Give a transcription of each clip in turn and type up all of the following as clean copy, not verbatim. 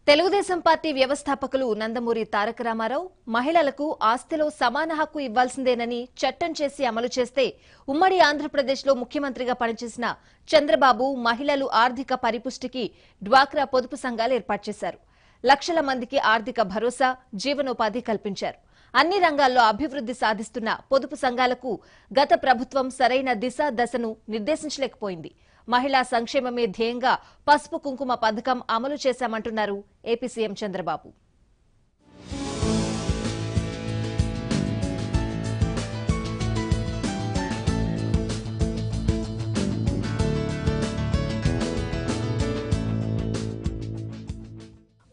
Telugu Desam party వ్యవస్థాపకులు నందమూరి తారక రామారావు మహిళలకు ఆస్తిలో సమాన హక్కు ఇవ్వాల్సిందేనని చట్టం చేసి అమలు చేస్తే ఉమ్మడి ఆంధ్రప్రదేశ్లో ముఖ్యమంత్రిగా పనిచేసిన చంద్రబాబు మహిళలు ఆర్థిక పరిపుష్టికి డ్వాక్రా పొదుపు సంఘాలు ఏర్పాటు చేశారు. లక్షల మందికి ఆర్థిక భరోసా, జీవనోపాధి కల్పించారు. అన్ని రంగాల్లో అభివృద్ధి సాధిస్తున్న పొదుపు సంఘాలకు గత ప్రభుత్వం సరైన దిశ దశను నిర్దేశించలేకపోయింది. మహిళా సంక్షేమమే ధ్యేయంగా పసుపు కుంకుమ పథకం అమలు చేశామంటున్నారు ఏపీ సీఎం చంద్రబాబు.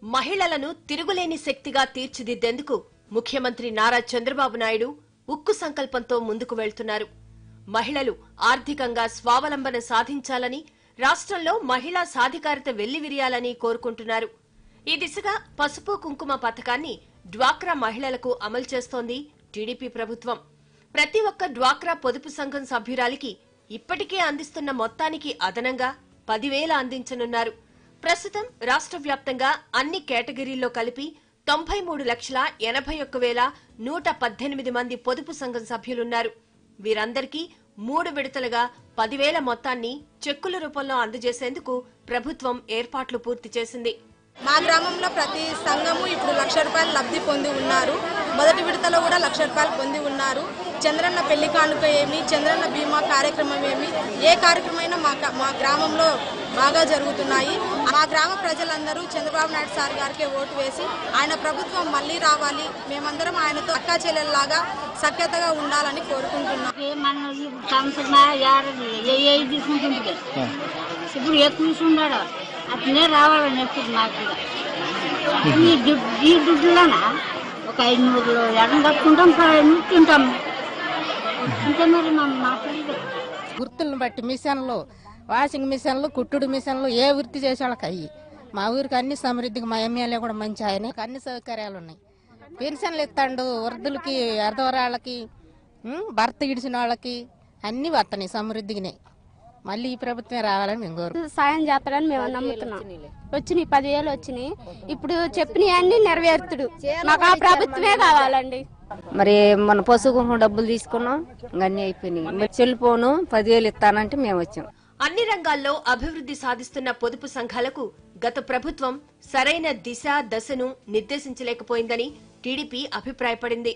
మహిళలను తిరుగులేని శక్తిగా తీర్చిదిద్దేందుకు ముఖ్యమంత్రి నారా చంద్రబాబు నాయుడు ఉక్కు సంకల్పంతో ముందుకు వెళ్తున్నారు. మహిళలు ఆర్థికంగా స్వావలంబన సాధించాలని, రాష్ట్రంలో మహిళా సాధికారత వెల్లివిరియాలని కోరుకుంటున్నారు. ఈ దిశగా పసుపు కుంకుమ పథకాన్ని డ్వాక్రా మహిళలకు అమలు చేస్తోంది టీడీపీ ప్రభుత్వం. ప్రతి ఒక్క డ్వాక్రా పొదుపు సంఘం సభ్యురాలికి ఇప్పటికే అందిస్తున్న మొత్తానికి అదనంగా 10,000 అందించనున్నారు. ప్రస్తుతం రాష్ట్ర వ్యాప్తంగా అన్ని కేటగిరీల్లో కలిపి 93,81,118 మంది పొదుపు సంఘం సభ్యులున్నారు. వీరందరికీ 3 విడతలుగా 10,000 మొత్తాన్ని చెక్కుల రూపంలో అందజేసేందుకు ప్రభుత్వం ఏర్పాట్లు పూర్తి చేసింది. మా గ్రామంలో ప్రతి సంఘము ఇప్పుడు ₹1,00,000 లబ్ధి పొంది ఉన్నారు. మొదటి విడతలో కూడా ₹1,00,000 పొంది ఉన్నారు. చంద్రన్న పెళ్లి కానుక ఏమి, చంద్రన్న బీమా కార్యక్రమం ఏమి, ఏ కార్యక్రమమైనా మా గ్రామంలో బాగా జరుగుతున్నాయి. మా గ్రామ ప్రజలందరూ చంద్రబాబు నాయుడు సార్ గారికి ఓటు వేసి ఆయన ప్రభుత్వం మళ్లీ రావాలి, మేమందరం ఆయనతో అక్కా చెల్లెల్లాగా సఖ్యతగా ఉండాలని కోరుకుంటున్నాం. ఇప్పుడు ఎక్కువ అట్లనే రావాలని ఎప్పుడు నాకు ఈ దుడ్డులోనా ఒక 500 ఎడం కట్టుకుంటాం, తింటాం. అంటే మరి మాట్లాడదు. గుర్తులను బట్టి మిషన్లు, వాషింగ్ మిషన్లు, కుట్టుడు మిషన్లు ఏ వృత్తి చేసే వాళ్ళకి అయ్యి మా ఊరికి అన్ని సమృద్ధికి, మా ఎమ్మెల్యే కూడా మంచి ఆయన, అన్ని సౌకర్యాలు ఉన్నాయి. పెన్షన్లు ఇస్తాడు వృద్ధులకి, అర్ధవరాళ్ళకి, భర్త ఇడిచిన వాళ్ళకి అన్ని వస్తున్నాయి సమృద్ధిగానే. మళ్ళీ ఈ ప్రభుత్వమే రావాలని మేము కోరుకుంటున్నాం. సాయం చేస్తాడని మేము నమ్ముతున్నాం. వచ్చినాయి 10,000 వచ్చినాయి. ఇప్పుడు చెప్పినవి అన్ని నెరవేర్తుడు. మాకు ఆ ప్రభుత్వమే కావాలండి. మరి మన పశువు డబ్బులు తీసుకున్నాం, అన్ని అయిపోయినాయి. చెల్లిపోను 10,000 ఇస్తానంటే మేము వచ్చాం. అన్ని రంగాల్లో అభివృద్ధి సాధిస్తున్న పొదుపు సంఘాలకు గత ప్రభుత్వం సరైన దిశ దశను నిర్దేశించలేకపోయిందని టీడీపీ అభిప్రాయపడింది.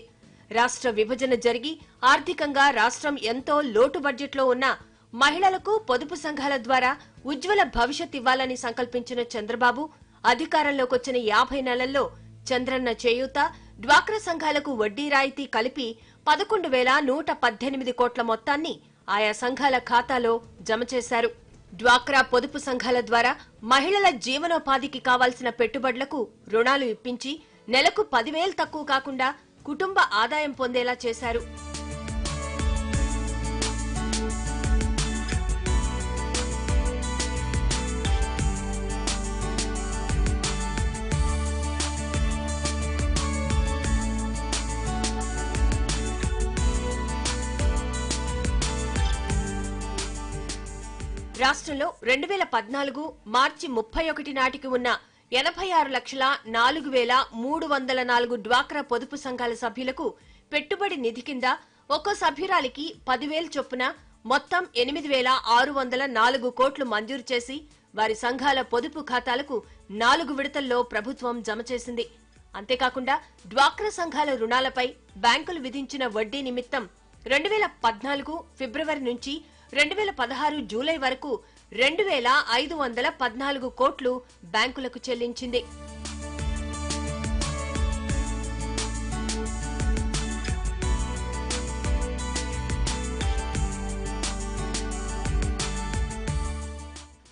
రాష్ట్ర విభజన జరిగి ఆర్థికంగా రాష్ట్రం ఎంతో లోటు బడ్జెట్లో ఉన్న మహిళలకు పొదుపు సంఘాల ద్వారా ఉజ్వల భవిష్యత్ ఇవ్వాలని సంకల్పించిన చంద్రబాబు అధికారంలోకొచ్చిన 50 నెలల్లో చంద్రన్న చేయూత, డ్వాక్రా సంఘాలకు వడ్డీ రాయితీ కలిపి 11,118 కోట్ల మొత్తాన్ని ఆయా సంఘాల ఖాతాలో జమ చేశారు. డ్వాక్రా పొదుపు సంఘాల ద్వారా మహిళల జీవనోపాధికి కావాల్సిన పెట్టుబడులకు రుణాలు ఇప్పించి నెలకు 10,000 తక్కువ కాకుండా కుటుంబ ఆదాయం పొందేలా చేశారు. రాష్ట్రంలో 2014 మార్చి 31 నాటికి ఉన్న 86,04,304 డ్వాక్రా పొదుపు సంఘాల సభ్యులకు పెట్టుబడి నిధి కింద ఒక్కో సభ్యురాలికి 10,000 చొప్పున మొత్తం 8,604 కోట్లు మంజూరు చేసి వారి సంఘాల పొదుపు ఖాతాలకు 4 విడతల్లో ప్రభుత్వం జమ చేసింది. అంతేకాకుండా డ్వాక్రా సంఘాల రుణాలపై బ్యాంకులు విధించిన వడ్డీ నిమిత్తం 2014 ఫిబ్రవరి నుంచి 2016 జూలై వరకు 2,514 కోట్లు బ్యాంకులకు చెల్లించింది.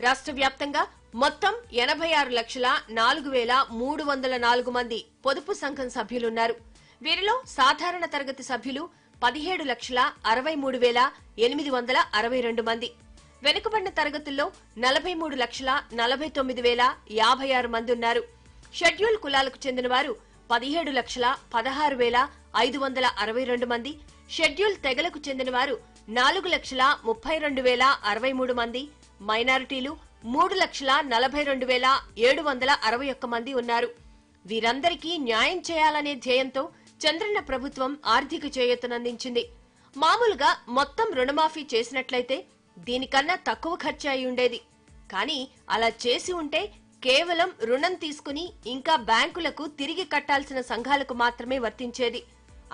రాష్ట్ర వ్యాప్తంగా మొత్తం 86,04,304 మంది పొదుపు సంఘం సభ్యులున్నారు. వీరిలో సాధారణ తరగతి సభ్యులు 17,63,862 మంది, వెనుకబడిన తరగతుల్లో 43,49,056 మంది ఉన్నారు. షెడ్యూల్ కులాలకు చెందిన వారు 17,16,562 మంది, షెడ్యూల్ తెగలకు చెందిన వారు 4,32,063 మంది, మైనారిటీలు 3,42,761 మంది ఉన్నారు. వీరందరికీ న్యాయం చేయాలనే ధ్యేయంతో చంద్రన్న ప్రభుత్వం ఆర్థిక చేయూతనందించింది. మామూలుగా మొత్తం రుణమాఫీ చేసినట్లయితే దీనికన్నా తక్కువ ఖర్చు అయి ఉండేది. కానీ అలా చేసి ఉంటే కేవలం రుణం తీసుకుని ఇంకా బ్యాంకులకు తిరిగి కట్టాల్సిన సంఘాలకు మాత్రమే వర్తించేది.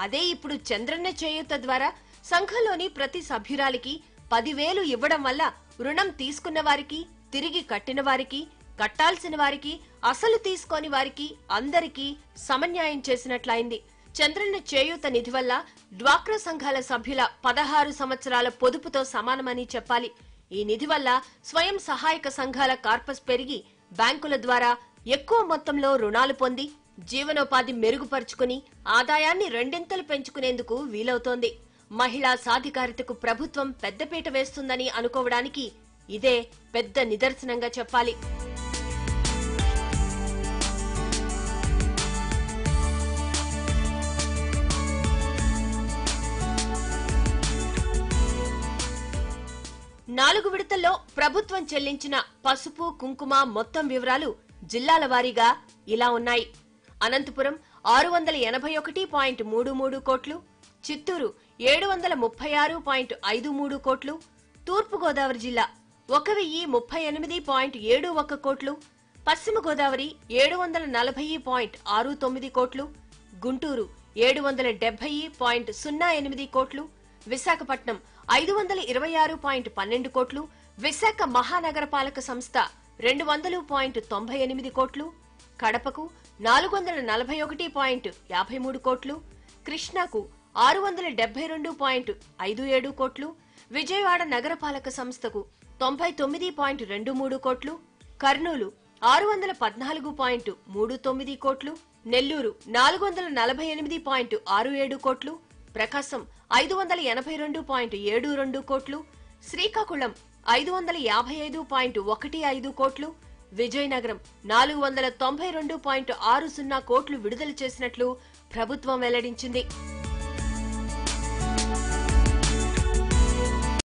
అదే ఇప్పుడు చంద్రన్న చేయూత ద్వారా సంఘంలోని ప్రతి సభ్యురాలికి 10,000 ఇవ్వడం వల్ల రుణం తీసుకున్న వారికి, తిరిగి కట్టిన వారికి, కట్టాల్సిన వారికి, అసలు తీసుకోని వారికి అందరికీ సమన్యాయం చేసినట్లయింది. చంద్రన్న చేయూత నిధి వల్ల డ్వాక్రా సంఘాల సభ్యుల 16 సంవత్సరాల పొదుపుతో సమానమని చెప్పాలి. ఈ నిధి వల్ల స్వయం సహాయక సంఘాల కార్పస్ పెరిగి బ్యాంకుల ద్వారా ఎక్కువ మొత్తంలో రుణాలు పొంది జీవనోపాధి మెరుగుపరుచుకుని ఆదాయాన్ని రెండింతలు పెంచుకునేందుకు వీలవుతోంది. మహిళా సాధికారితకు ప్రభుత్వం పెద్దపీట వేస్తుందని అనుకోవడానికి ఇదే పెద్ద నిదర్శనంగా చెప్పాలి. నాలుగు విడతల్లో ప్రభుత్వం చెల్లించిన పసుపు, కుంకుమ మొత్తం వివరాలు జిల్లాల వారీగా ఇలా ఉన్నాయి. అనంతపురం 681.33 కోట్లు, చిత్తూరు 736.53 కోట్లు, తూర్పుగోదావరి జిల్లా 1038.71 కోట్లు, పశ్చిమ గోదావరి 740.69 కోట్లు, గుంటూరు 770.08 కోట్లు, విశాఖపట్నం 526.12 కోట్లు, విశాఖ మహానగరపాలక సంస్థ 200.98 కోట్లు, కడపకు 441.53 కోట్లు, కృష్ణాకు 672.57 కోట్లు, విజయవాడ నగరపాలక సంస్థకు 99.23 కోట్లు, కర్నూలు 614.39 కోట్లు, నెల్లూరు 448.67 కోట్లు, ప్రకాశం 582.72 కోట్లు, శ్రీకాకుళం 555.15 కోట్లు, విజయనగరం 492.60 కోట్లు విడుదల చేసినట్లు ప్రభుత్వం వెల్లడించింది.